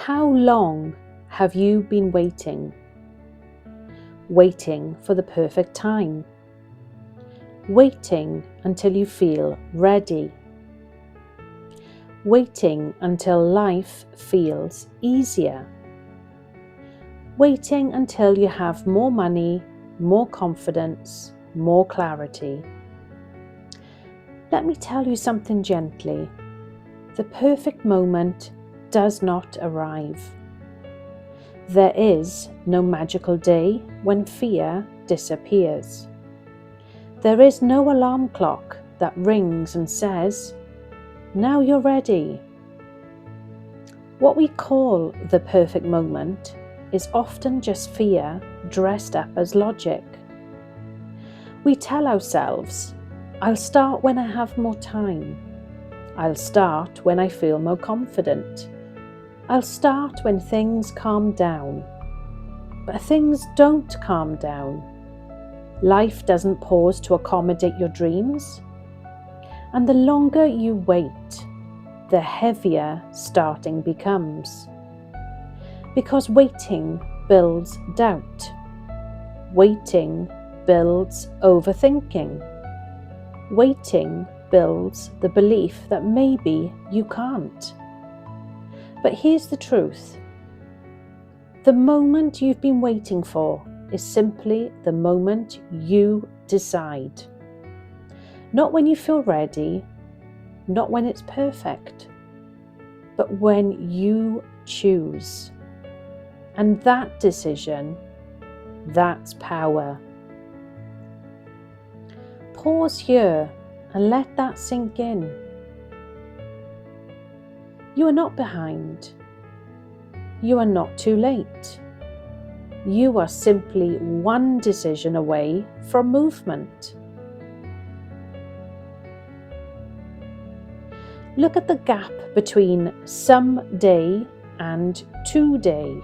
How long have you been waiting? Waiting for the perfect time. Waiting until you feel ready. Waiting until life feels easier. Waiting until you have more money, more confidence, more clarity. Let me tell you something gently. The perfect moment does not arrive. There is no magical day when fear disappears. There is no alarm clock that rings and says, "Now you're ready." What we call the perfect moment is often just fear dressed up as logic. We tell ourselves, "I'll start when I have more time. I'll start when I feel more confident. I'll start when things calm down." But things don't calm down. Life doesn't pause to accommodate your dreams. And the longer you wait, the heavier starting becomes. Because waiting builds doubt. Waiting builds overthinking. Waiting builds the belief that maybe you can't. But here's the truth. The moment you've been waiting for is simply the moment you decide. Not when you feel ready, not when it's perfect, but when you choose. And that decision, that's power. Pause here and let that sink in. You are not behind. You are not too late. You are simply one decision away from movement. Look at the gap between someday and today.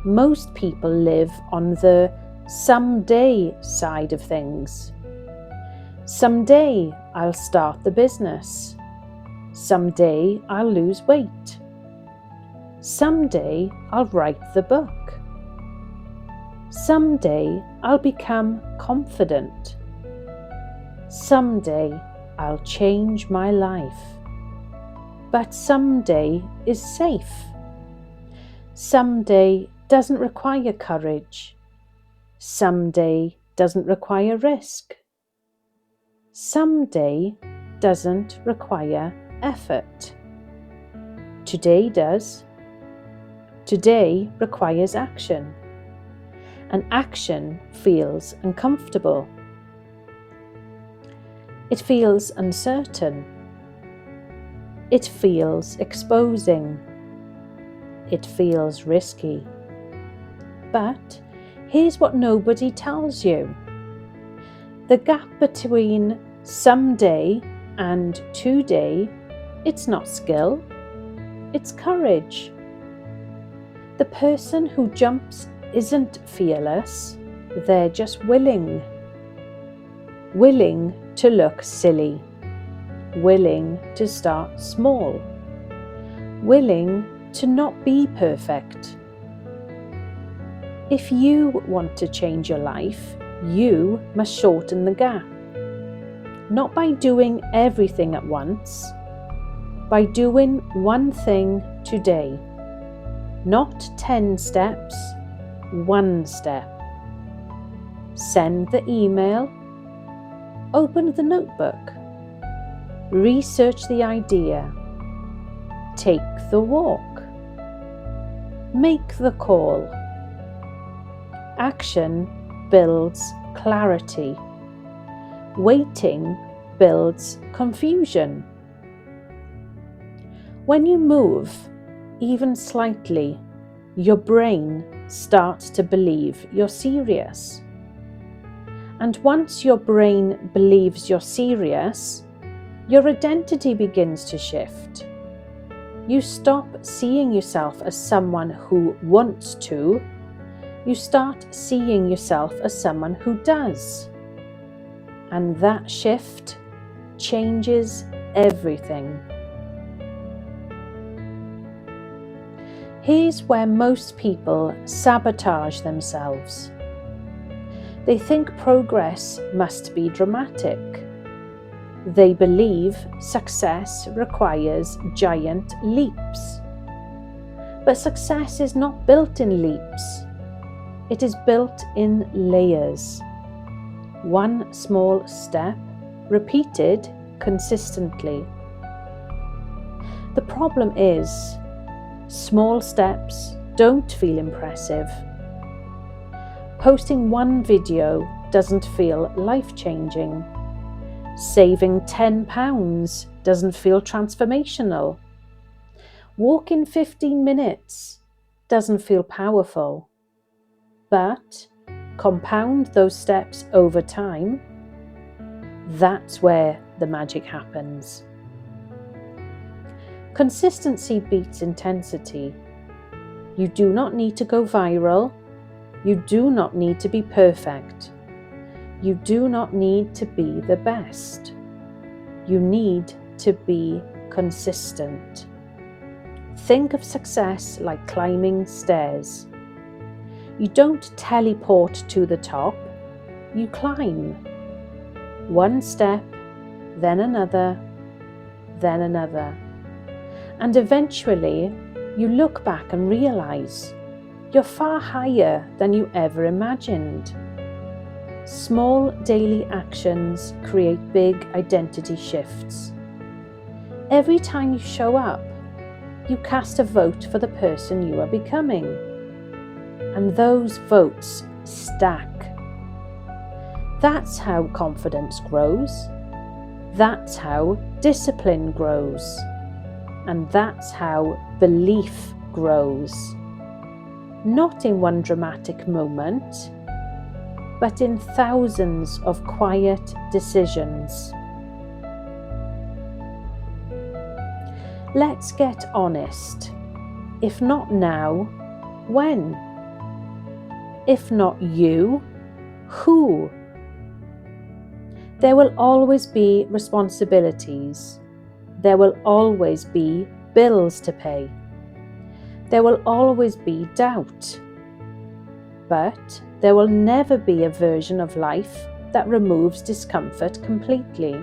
Most people live on the someday side of things. Someday I'll start the business. Someday I'll lose weight. Someday I'll write the book. Someday I'll become confident. Someday I'll change my life. But someday is safe. Someday doesn't require courage. Someday doesn't require risk. Someday doesn't require effort. Today does. Today requires action. And action feels uncomfortable. It feels uncertain. It feels exposing. It feels risky. But here's what nobody tells you. The gap between someday and today, it's not skill, it's courage. The person who jumps isn't fearless, they're just willing. Willing to look silly. Willing to start small. Willing to not be perfect. If you want to change your life, you must shorten the gap. Not by doing everything at once, by doing one thing today. Not 10 steps, one step. Send the email. Open the notebook. Research the idea. Take the walk. Make the call. Action builds clarity. Waiting builds confusion. When you move, even slightly, your brain starts to believe you're serious. And once your brain believes you're serious, your identity begins to shift. You stop seeing yourself as someone who wants to. You start seeing yourself as someone who does. And that shift changes everything. Here's where most people sabotage themselves. They think progress must be dramatic. They believe success requires giant leaps. But success is not built in leaps. It is built in layers. One small step, repeated consistently. The problem is, small steps don't feel impressive. Posting one video doesn't feel life-changing. Saving £10 doesn't feel transformational. Walking 15 minutes doesn't feel powerful. But compound those steps over time, that's where the magic happens. Consistency beats intensity. You do not need to go viral. You do not need to be perfect. You do not need to be the best. You need to be consistent. Think of success like climbing stairs. You don't teleport to the top, you climb. One step, then another, then another. And eventually, you look back and realize you're far higher than you ever imagined. Small daily actions create big identity shifts. Every time you show up, you cast a vote for the person you are becoming. And those votes stack. That's how confidence grows. That's how discipline grows. And that's how belief grows. Not in one dramatic moment, but in thousands of quiet decisions. Let's get honest. If not now, when? If not you, who? There will always be responsibilities. There will always be bills to pay. There will always be doubt. But there will never be a version of life that removes discomfort completely.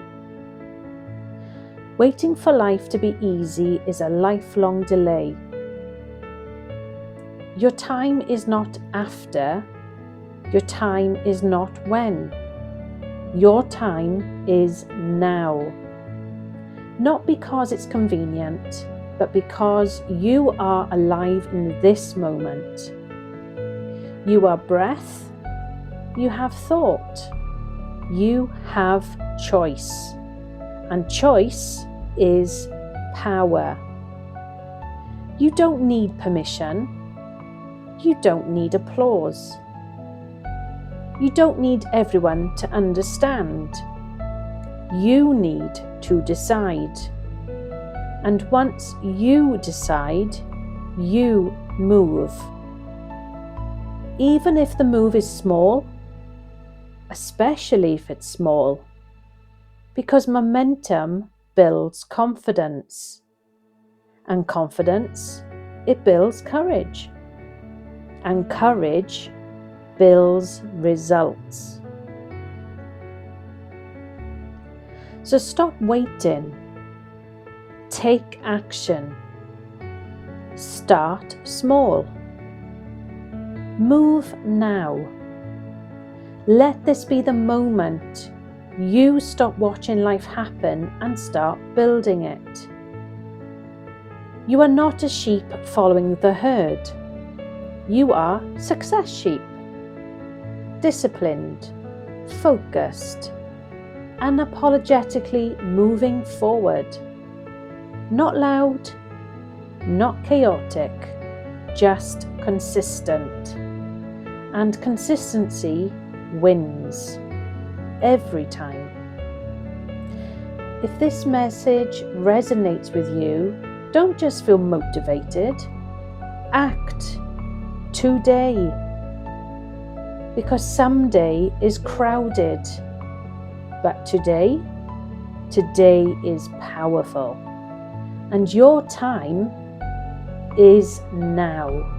Waiting for life to be easy is a lifelong delay. Your time is not after. Your time is not when. Your time is now. Not because it's convenient, but because you are alive in this moment. You are breath. You have thought. You have choice. And choice is power. You don't need permission. You don't need applause. You don't need everyone to understand. You need to decide. And once you decide, you move. Even if the move is small, especially if it's small, because momentum builds confidence. And confidence, it builds courage. And courage builds results. So stop waiting. Take action. Start small. Move now. Let this be the moment you stop watching life happen and start building it. You are not a sheep following the herd. You are success sheep. Disciplined, focused, unapologetically moving forward. Not loud, not chaotic, just consistent. And consistency wins every time. If this message resonates with you, don't just feel motivated. Act today. Because someday is crowded. But today is powerful. And your time is now.